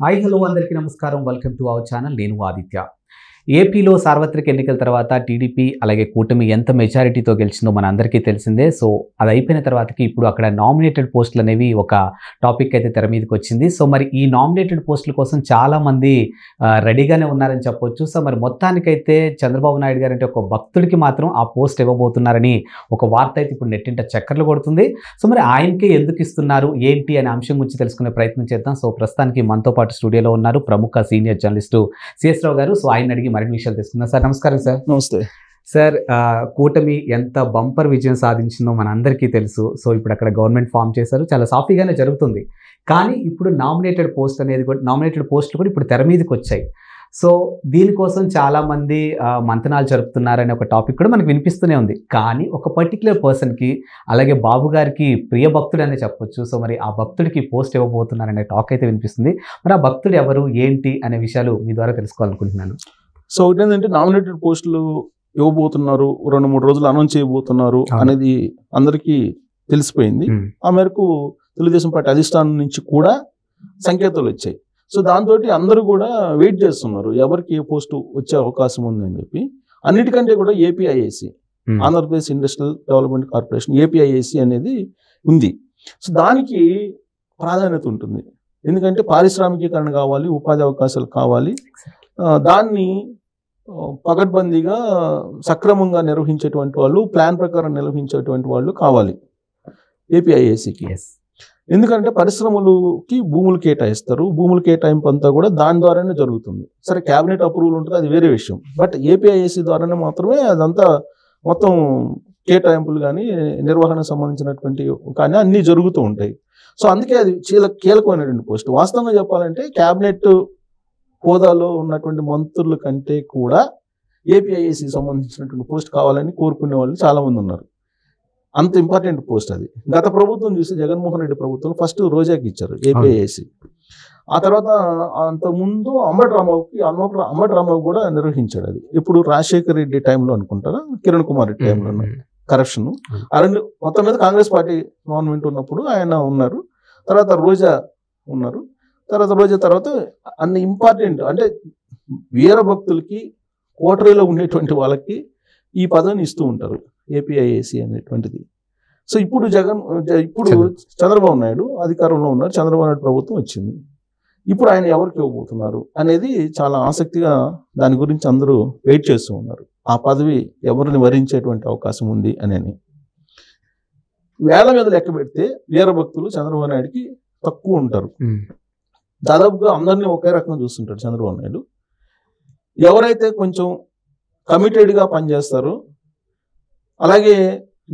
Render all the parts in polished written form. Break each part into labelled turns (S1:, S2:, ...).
S1: Hi hello అందరికీ నమస్కారం. Welcome to our channel. నేను ఆదిత్య. ఏపీలో సార్వత్రిక ఎన్నికల తర్వాత టీడీపీ అలాగే కూటమి ఎంత మెజారిటీతో గెలిచిందో మన అందరికీ తెలిసిందే. సో అది అయిపోయిన తర్వాతకి ఇప్పుడు అక్కడ నామినేటెడ్ పోస్టులు అనేవి ఒక టాపిక్ అయితే తెర మీదకి వచ్చింది. సో మరి ఈ నామినేటెడ్ పోస్టుల కోసం చాలామంది రెడీగానే ఉన్నారని చెప్పొచ్చు. సో మరి మొత్తానికైతే చంద్రబాబు నాయుడు గారు అంటే ఒక భక్తుడికి మాత్రం ఆ పోస్ట్ ఇవ్వబోతున్నారని ఒక వార్త అయితే ఇప్పుడు నెట్టింట చక్కర్లు కొడుతుంది. సో మరి ఆయనకే ఎందుకు ఇస్తున్నారు ఏంటి అనే అంశం గురించి తెలుసుకునే ప్రయత్నం చేద్దాం. సో ప్రస్తుతానికి మనతో పాటు స్టూడియోలో ఉన్నారు ప్రముఖ సీనియర్ జర్నలిస్టు సిఎస్ రావు గారు. సో ఆయన అడిగి మరిన్ని విషయాలు తెలుసుకుందాం. సార్ నమస్కారం. సార్
S2: నమస్తే
S1: సార్. కూటమి ఎంత బంపర్ విజయం సాధించిందో మన అందరికీ తెలుసు. సో ఇప్పుడు అక్కడ గవర్నమెంట్ ఫామ్ చేశారు, చాలా సాఫీగానే జరుగుతుంది. కానీ ఇప్పుడు నామినేటెడ్ పోస్టులు కూడా ఇప్పుడు తెర మీదకి వచ్చాయి. సో దీనికోసం చాలామంది మంతనాలు జరుపుతున్నారనే ఒక టాపిక్ కూడా మనకు వినిపిస్తూనే ఉంది. కానీ ఒక పర్టికులర్ పర్సన్కి అలాగే బాబు గారికి ప్రియ భక్తుడు అనే చెప్పొచ్చు. సో మరి ఆ భక్తుడికి పోస్ట్ ఇవ్వబోతున్నారనే టాక్ అయితే వినిపిస్తుంది. మరి ఆ భక్తుడు ఎవరు ఏంటి అనే విషయాలు మీ ద్వారా తెలుసుకోవాలనుకుంటున్నాను.
S2: సో ఒకటి ఏంటంటే నామినేటెడ్ పోస్టులు ఇవ్వబోతున్నారు, 2-3 రోజులు అనౌన్స్ చేయబోతున్నారు అనేది అందరికీ తెలిసిపోయింది. ఆ మేరకు తెలుగుదేశం పార్టీ అధిష్టానం నుంచి కూడా సంకేతాలు వచ్చాయి. సో దాంతో అందరూ కూడా వెయిట్ చేస్తున్నారు ఎవరికి ఏ పోస్టు వచ్చే అవకాశం ఉంది అని చెప్పి. అన్నిటికంటే కూడా APIAC, Andhra Pradesh industrial development corporation, APIAC అనేది ఉంది. సో దానికి ప్రాధాన్యత ఉంటుంది. ఎందుకంటే పారిశ్రామికీకరణ కావాలి, ఉపాధి అవకాశాలు కావాలి. దాన్ని పకడ్బందీగా సక్రమంగా నిర్వహించేటువంటి వాళ్ళు, ప్లాన్ ప్రకారం నిర్వహించేటువంటి వాళ్ళు కావాలి ఏపీఐఏసికి. ఎందుకంటే పరిశ్రమలకి భూములు కేటాయిస్తారు. భూముల కేటాయింపు అంతా కూడా దాని ద్వారానే జరుగుతుంది. సరే క్యాబినెట్ అప్రూవల్ ఉంటుంది, అది వేరే విషయం. బట్ ఏపీఐఏసి ద్వారానే మాత్రమే అదంతా మొత్తం కేటాయింపులు కానీ నిర్వహణ సంబంధించినటువంటి కానీ అన్నీ జరుగుతూ ఉంటాయి. సో అందుకే అది కీలకమైనటువంటి పోస్ట్. వాస్తవంగా చెప్పాలంటే క్యాబినెట్ హోదాలో ఉన్నటువంటి మంత్రుల కంటే కూడా ఏపీఐఏసికి సంబంధించినటువంటి పోస్ట్ కావాలని కోరుకునే వాళ్ళు చాలామంది ఉన్నారు. అంత ఇంపార్టెంట్ పోస్ట్ అది. గత ప్రభుత్వం చూస్తే జగన్మోహన్ రెడ్డి ప్రభుత్వం ఫస్ట్ రోజాకి ఇచ్చారు ఏపీఐఏసి. ఆ తర్వాత అంతకుముందు అంబటి రాంబాబు కూడా నిర్వహించాడు. అది ఇప్పుడు రాజశేఖర్ రెడ్డి టైంలో అనుకుంటారా, కిరణ్ కుమార్ రెడ్డి టైంలో కరప్షన్. ఆ రెండు మొత్తం మీద కాంగ్రెస్ పార్టీ గవర్నమెంట్ ఉన్నప్పుడు ఆయన ఉన్నారు. తర్వాత రోజా ఉన్నారు. తర్వాత అన్ని ఇంపార్టెంట్ అంటే వీర భక్తులకి, కోటరీలో ఉండేటువంటి వాళ్ళకి ఈ పదవిని ఇస్తూ ఉంటారు ఏపీఐఏసి అనేటువంటిది. సో ఇప్పుడు చంద్రబాబు నాయుడు అధికారంలో ఉన్నారు, చంద్రబాబు నాయుడు ప్రభుత్వం వచ్చింది. ఇప్పుడు ఆయన ఎవరికి ఇవ్వబోతున్నారు అనేది చాలా ఆసక్తిగా దాని గురించి అందరూ వెయిట్ చేస్తూ ఉన్నారు. ఆ పదవి ఎవరిని వరించేటువంటి అవకాశం ఉంది అని వేల మీద లెక్క పెడితే వీర భక్తులు చంద్రబాబు నాయుడికి తక్కువ ఉంటారు. దాదాపుగా అందరినీ ఒకే రకంగా చూస్తుంటాడు చంద్రబాబు నాయుడు. ఎవరైతే కొంచెం కమిటెడ్గా పనిచేస్తారో, అలాగే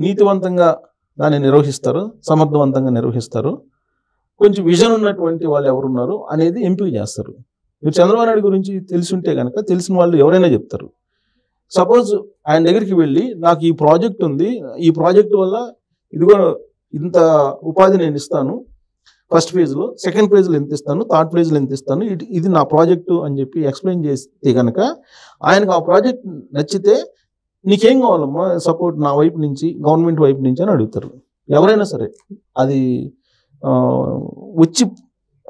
S2: నీతివంతంగా దాన్ని నిర్వహిస్తారో, సమర్థవంతంగా నిర్వహిస్తారో, కొంచెం విజన్ ఉన్నటువంటి వాళ్ళు ఎవరున్నారు అనేది ఎంపిక చేస్తారు. మీరు చంద్రబాబు నాయుడు గురించి తెలిసి కనుక తెలిసిన వాళ్ళు ఎవరైనా చెప్తారు. సపోజ్ ఆయన దగ్గరికి వెళ్ళి నాకు ఈ ప్రాజెక్ట్ ఉంది, ఈ ప్రాజెక్ట్ వల్ల ఇదిగో ఇంత ఉపాధి నేను ఇస్తాను, ఫస్ట్ ఫేజ్లో, సెకండ్ ఫేజ్లో ఎంత ఇస్తాను, థర్డ్ ఫేజ్లో ఎంత ఇస్తాను, ఇది నా ప్రాజెక్టు అని చెప్పి ఎక్స్ప్లెయిన్ చేస్తే కనుక ఆయనకు ఆ ప్రాజెక్ట్ నచ్చితే నీకేం కావాలమ్మా సపోర్ట్ నా వైపు నుంచి, గవర్నమెంట్ వైపు నుంచి అని అడుగుతారు. ఎవరైనా సరే అది వచ్చి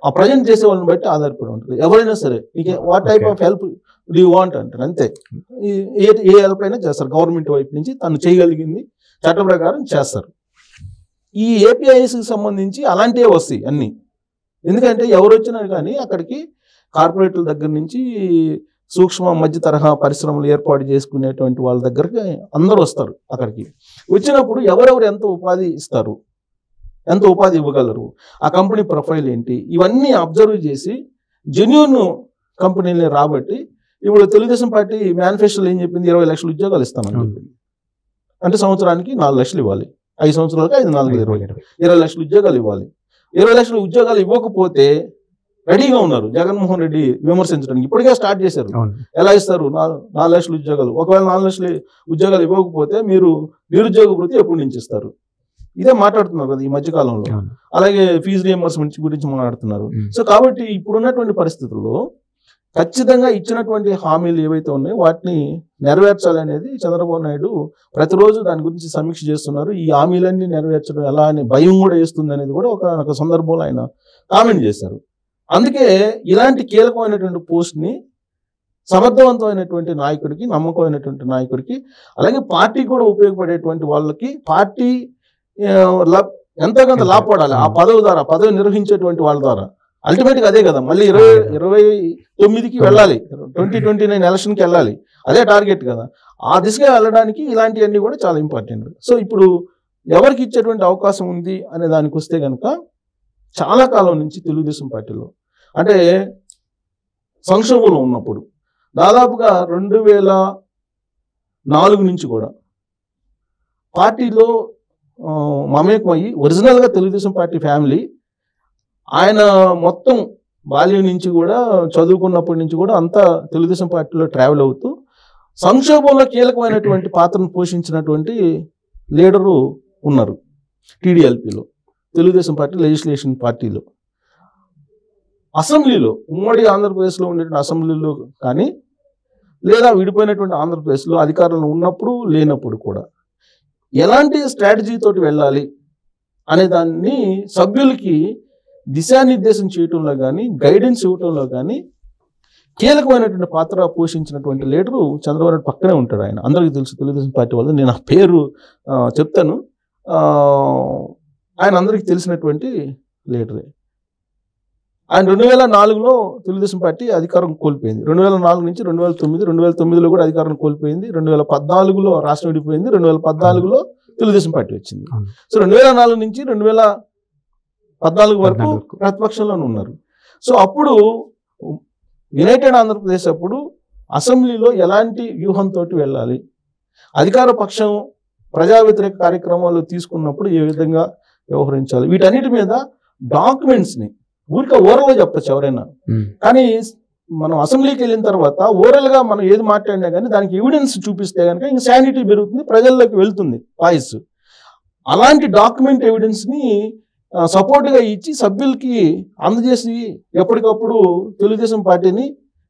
S2: ఆ ప్రజెంట్ చేసే వాళ్ళని బట్టి ఆధారపడి ఉంటుంది. ఎవరైనా సరే నీకు what type of help do you want అంటారు. అంతే. ఏ హెల్ప్ అయినా చేస్తారు గవర్నమెంట్ వైపు నుంచి, తను చేయగలిగింది చట్ట ప్రకారం చేస్తారు. ఈ ఏపీఐఎస్కి సంబంధించి అలాంటివే వస్తాయి అన్నీ. ఎందుకంటే ఎవరు వచ్చినా కానీ అక్కడికి కార్పొరేట్ల దగ్గర నుంచి సూక్ష్మ మధ్య తరహా పరిశ్రమలు ఏర్పాటు చేసుకునేటువంటి వాళ్ళ దగ్గరికి అందరూ వస్తారు. అక్కడికి వచ్చినప్పుడు ఎవరెవరు ఎంత ఉపాధి ఇస్తారు, ఎంత ఉపాధి ఇవ్వగలరు, ఆ కంపెనీ ప్రొఫైల్ ఏంటి, ఇవన్నీ అబ్జర్వ్ చేసి జెన్యూన్ కంపెనీని రాబట్టి ఇప్పుడు తెలుగుదేశం పార్టీ మేనిఫెస్టోలో ఏం చెప్పింది, 20 లక్షల ఉద్యోగాలు ఇస్తామని చెప్పింది. అంటే సంవత్సరానికి 4 లక్షలు ఇవ్వాలి, 5 సంవత్సరాలకి 20 లక్షల ఉద్యోగాలు ఇవ్వాలి. 20 లక్షల ఉద్యోగాలు ఇవ్వకపోతే రెడీగా ఉన్నారు జగన్మోహన్ రెడ్డి విమర్శించడానికి. ఇప్పటికే స్టార్ట్ చేశారు. ఎలా ఇస్తారు 4 లక్షల ఉద్యోగాలు, ఒకవేళ 4 లక్షల ఉద్యోగాలు ఇవ్వకపోతే మీరు నిరుద్యోగ వృత్తి ఎప్పటి నుంచి ఇస్తారు, ఇదే మాట్లాడుతున్నారు కదా ఈ మధ్యకాలంలో. అలాగే ఫీజు రియంబర్స్మెంట్ గురించి మాట్లాడుతున్నారు. సో కాబట్టి ఇప్పుడున్నటువంటి పరిస్థితుల్లో ఖచ్చితంగా ఇచ్చినటువంటి హామీలు ఏవైతే ఉన్నాయో వాటిని నెరవేర్చాలనేది చంద్రబాబు నాయుడు ప్రతిరోజు దాని గురించి సమీక్ష చేస్తున్నారు. ఈ హామీలన్నీ నెరవేర్చడం ఎలా అనే భయం కూడా వేస్తుంది అనేది కూడా ఒక సందర్భంలో ఆయన కామెంట్ చేశారు. అందుకే ఇలాంటి కీలకమైనటువంటి పోస్ట్ని సమర్థవంతమైనటువంటి నాయకుడికి, నమ్మకమైనటువంటి నాయకుడికి, అలాగే పార్టీకి కూడా ఉపయోగపడేటువంటి వాళ్ళకి పార్టీ ఎంతకంత లాభపడాలి ఆ పదవి ద్వారా, పదవి నిర్వహించేటువంటి వాళ్ళ ద్వారా. అల్టిమేట్గా అదే కదా, మళ్ళీ 2029కి వెళ్ళాలి, 2029 ఎలక్షన్కి వెళ్ళాలి, అదే టార్గెట్ కదా. ఆ దిశగా వెళ్ళడానికి ఇలాంటివన్నీ కూడా చాలా ఇంపార్టెంట్. సో ఇప్పుడు ఎవరికి ఇచ్చేటువంటి అవకాశం ఉంది అనే దానికి వస్తే కనుక, చాలా కాలం నుంచి తెలుగుదేశం పార్టీలో అంటే సంక్షోభంలో ఉన్నప్పుడు దాదాపుగా 2004 నుంచి కూడా పార్టీలో మమేకమయ్యి ఒరిజినల్గా తెలుగుదేశం పార్టీ ఫ్యామిలీ, ఆయన మొత్తం బాల్యం నుంచి కూడా చదువుకున్నప్పటి నుంచి కూడా అంతా తెలుగుదేశం పార్టీలో ట్రావెల్ అవుతూ సంక్షోభంలో కీలకమైనటువంటి పాత్రను పోషించినటువంటి లీడరు ఉన్నారు టీడీఎల్పీలో, తెలుగుదేశం పార్టీ లెజిస్లేషన్ పార్టీలో. అసెంబ్లీలో, ఉమ్మడి ఆంధ్రప్రదేశ్లో ఉండేటువంటి అసెంబ్లీలో కానీ, లేదా విడిపోయినటువంటి ఆంధ్రప్రదేశ్లో అధికారంలో ఉన్నప్పుడు లేనప్పుడు కూడా ఎలాంటి స్ట్రాటజీతోటి వెళ్ళాలి అనే దాన్ని సభ్యులకి దిశానిర్దేశం చేయటంలో కానీ, గైడెన్స్ ఇవ్వటంలో కానీ కీలకమైనటువంటి పాత్ర పోషించినటువంటి లీడరు చంద్రబాబు నాయుడు పక్కనే ఉంటాడు. ఆయన అందరికీ తెలుసు తెలుగుదేశం పార్టీ వాళ్ళు. నేను ఆ పేరు చెప్తాను. ఆయన అందరికీ తెలిసినటువంటి లీడరే. ఆయన 2004లో తెలుగుదేశం పార్టీ అధికారం కోల్పోయింది. 2004 నుంచి 2009, 2009లో కూడా అధికారం కోల్పోయింది. 2014లో రాష్ట్రం విడిపోయింది. 2014లో తెలుగుదేశం పార్టీ వచ్చింది. సో 2004 నుంచి 2014 వరకు ప్రతిపక్షంలోనే ఉన్నారు. సో అప్పుడు యునైటెడ్ ఆంధ్రప్రదేశ్ అప్పుడు అసెంబ్లీలో ఎలాంటి వ్యూహంతో వెళ్ళాలి, అధికార పక్షం ప్రజా వ్యతిరేక కార్యక్రమాలు తీసుకున్నప్పుడు ఏ విధంగా వ్యవహరించాలి, వీటన్నిటి మీద డాక్యుమెంట్స్ని ఊరికే ఓరల్గా చెప్పచ్చు ఎవరైనా. కానీ మనం అసెంబ్లీకి వెళ్ళిన తర్వాత ఓరల్గా మనం ఏది మాట్లాడినా కానీ దానికి ఎవిడెన్స్ చూపిస్తే కనుక ఇంక శానిటీ పెరుగుతుంది, ప్రజల్లోకి వెళ్తుంది వాయిస్. అలాంటి డాక్యుమెంట్ ఎవిడెన్స్ని సపోర్ట్గా ఇచ్చి సభ్యులకి అందజేసి ఎప్పటికప్పుడు తెలుగుదేశం పార్టీని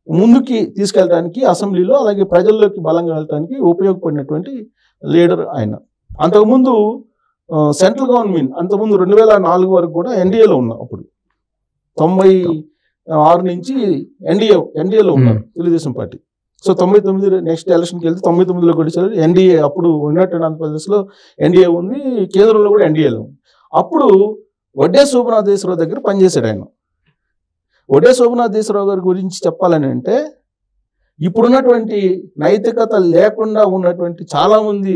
S2: ముందుకి తీసుకెళ్ళడానికి అసెంబ్లీలో, అలాగే ప్రజల్లోకి బలంగా వెళ్ళడానికి ఉపయోగపడినటువంటి లీడర్ ఆయన. అంతకుముందు సెంట్రల్ గవర్నమెంట్, అంతకుముందు 2004 వరకు కూడా ఎన్డీఏలో ఉన్నాం. అప్పుడు 96 నుంచి ఎన్డీఏలో ఉన్నారు తెలుగుదేశం పార్టీ. సో 99 నెక్స్ట్ ఎలక్షన్కి వెళ్తే 99లో కూడా ఎన్డీఏ, అప్పుడు ఉన్నట్టు ఆంధ్రప్రదేశ్లో ఎన్డీఏ ఉంది, కేంద్రంలో కూడా ఎన్డీఏలో ఉంది. అప్పుడు వడ్డే శోభనాథేశ్వరరావు దగ్గర పనిచేశాడు ఆయన. వడ్డే శోభనాథేశ్వరరావు గారి గురించి చెప్పాలని అంటే, ఇప్పుడున్నటువంటి నైతికత లేకుండా ఉన్నటువంటి చాలామంది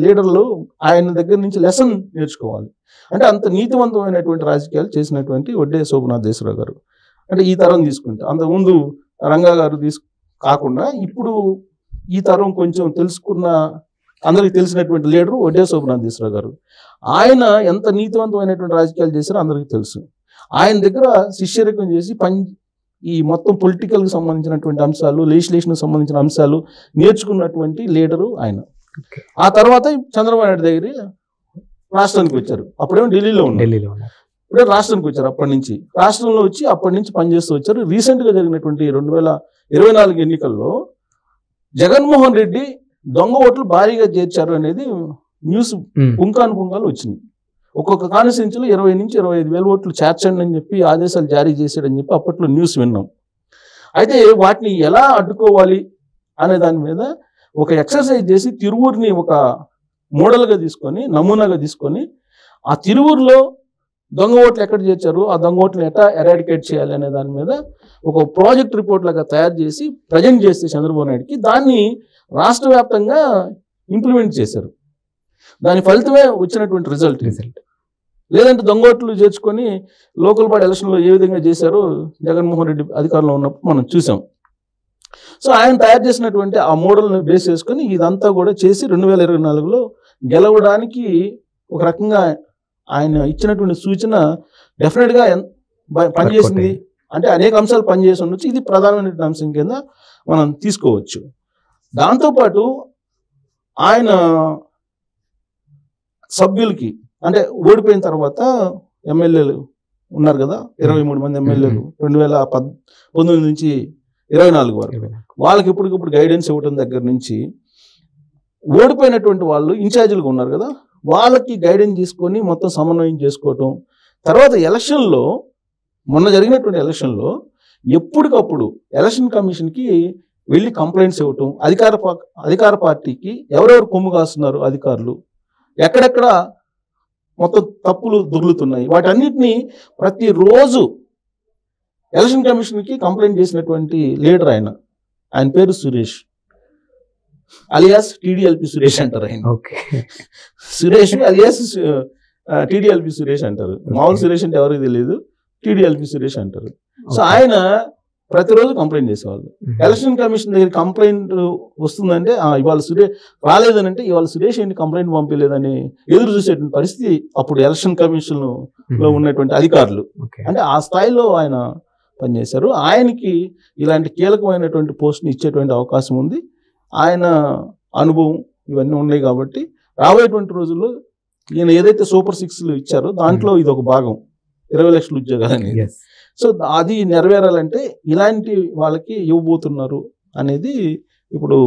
S2: లీడర్లు ఆయన దగ్గర నుంచి లెసన్ నేర్చుకోవాలి. అంటే అంత నీతివంతమైనటువంటి రాజకీయాలు చేసినటువంటి వడ్డే శోభనాథేశ్వరరావు గారు. అంటే ఈ తరం తీసుకుంటే, అంతకుముందు రంగా గారు కాకుండా ఇప్పుడు ఈ తరం కొంచెం తెలుసుకున్న, అందరికి తెలిసినటువంటి లీడరు వడ్డే శోభనాథేశ్వరరావు గారు. ఆయన ఎంత నీతివంతమైనటువంటి రాజకీయాలు చేశారో అందరికీ తెలుసు. ఆయన దగ్గర శిష్యరికం చేసి ఈ మొత్తం పొలిటికల్కి సంబంధించినటువంటి అంశాలు, లెజిస్లేషన్కి సంబంధించిన అంశాలు నేర్చుకున్నటువంటి లీడరు ఆయన. ఆ తర్వాత చంద్రబాబు నాయుడు దగ్గర రాష్ట్రానికి వచ్చారు. అప్పుడేమో ఢిల్లీలో ఉన్నారు, ఇప్పుడే రాష్ట్రానికి వచ్చారు. అప్పటి నుంచి రాష్ట్రంలో వచ్చి అప్పటి నుంచి పనిచేస్తూ వచ్చారు. రీసెంట్గా జరిగినటువంటి 2024 ఎన్నికల్లో జగన్మోహన్ రెడ్డి దొంగ ఓట్లు భారీగా చేర్చారు అనేది న్యూస్ పుంకాలు వచ్చింది. ఒక్కొక్క కాన్స్టిట్యున్సీలో 20 నుంచి 25 వేల ఓట్లు చేర్చండి అని చెప్పి ఆదేశాలు జారీ చేశాడని చెప్పి అప్పట్లో న్యూస్ విన్నాం. అయితే వాటిని ఎలా అడ్డుకోవాలి అనే దాని మీద ఒక ఎక్సర్సైజ్ చేసి తిరువూరుని ఒక మోడల్గా తీసుకొని, నమూనాగా తీసుకొని, ఆ తిరువూరులో దొంగ ఓట్లు ఎక్కడ చేర్చారు, ఆ దొంగ ఓట్లను ఎట్లా ఎరాడికేట్ చేయాలి అనే దాని మీద ఒక ప్రాజెక్ట్ రిపోర్ట్ లాగా తయారు చేసి ప్రజెంట్ చేస్తే చంద్రబాబు నాయుడుకి, దాన్ని రాష్ట్ర వ్యాప్తంగా ఇంప్లిమెంట్ చేశారు. దాని ఫలితమే వచ్చినటువంటి రిజల్ట్. లేదంటే దొంగ ఓట్లు చేర్చుకొని లోకల్ బాడీ ఎలక్షన్లో ఏ విధంగా చేశారో జగన్మోహన్ రెడ్డి అధికారంలో ఉన్నప్పుడు మనం చూసాం. సో ఆయన తయారు చేసినటువంటి ఆ మోడల్ని బేస్ చేసుకొని ఇదంతా కూడా చేసి 2024లో గెలవడానికి ఒక రకంగా ఆయన ఇచ్చినటువంటి సూచన డెఫినెట్గా పనిచేసింది. అంటే అనేక అంశాలు పనిచేసి ఉండొచ్చు, ఇది ప్రధానమైన అంశం కింద మనం తీసుకోవచ్చు. దాంతోపాటు ఆయన సభ్యులకి, అంటే ఓడిపోయిన తర్వాత ఎమ్మెల్యేలు ఉన్నారు కదా, 23 మంది ఎమ్మెల్యేలు 2019 నుంచి 24 వరకు, వాళ్ళకి ఇప్పటికిప్పుడు గైడెన్స్ ఇవ్వడం దగ్గర నుంచి, ఓడిపోయినటువంటి వాళ్ళు ఇన్ఛార్జీలుగా ఉన్నారు కదా, వాళ్ళకి గైడెన్స్ తీసుకొని మొత్తం సమన్వయం చేసుకోవటం. తర్వాత ఎలక్షన్లో మొన్న జరిగినటువంటి ఎలక్షన్లో ఎప్పటికప్పుడు ఎలక్షన్ కమిషన్కి వెళ్ళి కంప్లైంట్స్ ఇవ్వటం, అధికార పార్టీకి ఎవరెవరు కొమ్ము కాస్తున్నారు అధికారులు, ఎక్కడెక్కడ మొత్తం తప్పులు దొర్లుతున్నాయి, వాటన్నిటినీ ప్రతిరోజు ఎలక్షన్ కమిషన్కి కంప్లైంట్ చేసినటువంటి లీడర్ ఆయన పేరు సురేష్, అలియాస్ టీడీఎల్పీ సురేష్ అంటారు. ఆయన సురేష్ అలియాస్ టీడీఎల్పీ సురేష్ అంటారు. మామూలు సురేష్ అంటే ఎవరికి తెలియదు, టీడీఎల్పీ సురేష్ అంటారు. సో ఆయన ప్రతిరోజు కంప్లైంట్ చేసేవాళ్ళు. ఎలక్షన్ కమిషన్ దగ్గర కంప్లైంట్ వస్తుందంటే ఇవాళ సురేష్ రాలేదనంటే ఇవాళ సురేష్ ఏంటి కంప్లైంట్ పంపించలేదని ఎదురు చూసేటువంటి పరిస్థితి అప్పుడు ఎలక్షన్ కమిషన్ లో ఉన్నటువంటి అధికారులు. అంటే ఆ స్థాయిలో ఆయన పనిచేశారు. ఆయనకి ఇలాంటి కీలకమైనటువంటి పోస్ట్ని ఇచ్చేటువంటి అవకాశం ఉంది. ఆయన అనుభవం ఇవన్నీ ఉన్నాయి కాబట్టి రాబోయేటువంటి రోజుల్లో ఈయన ఏదైతే సూపర్ 6 ఇచ్చారో దాంట్లో ఇది ఒక భాగం, 20 లక్షల ఉద్యోగాలు అనేది. సో అది నెరవేరాలంటే ఇలాంటి వాళ్ళకి ఇవ్వబోతున్నారు అనేది ఇప్పుడు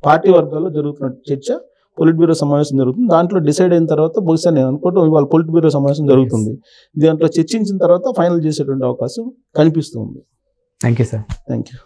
S2: పార్టీ వర్గాల్లో జరుగుతున్న చర్చ. పొలిట్ బ్యూరో సమావేశం జరుగుతుంది, దాంట్లో డిసైడ్ అయిన తర్వాత బహుశా నేను అనుకోవటం ఇవాళ పొలిట్ బ్యూరో సమావేశం జరుగుతుంది, దాంట్లో చర్చించిన తర్వాత ఫైనల్ చేసేటువంటి అవకాశం కనిపిస్తుంది.
S1: Thank you sir.
S2: Thank you.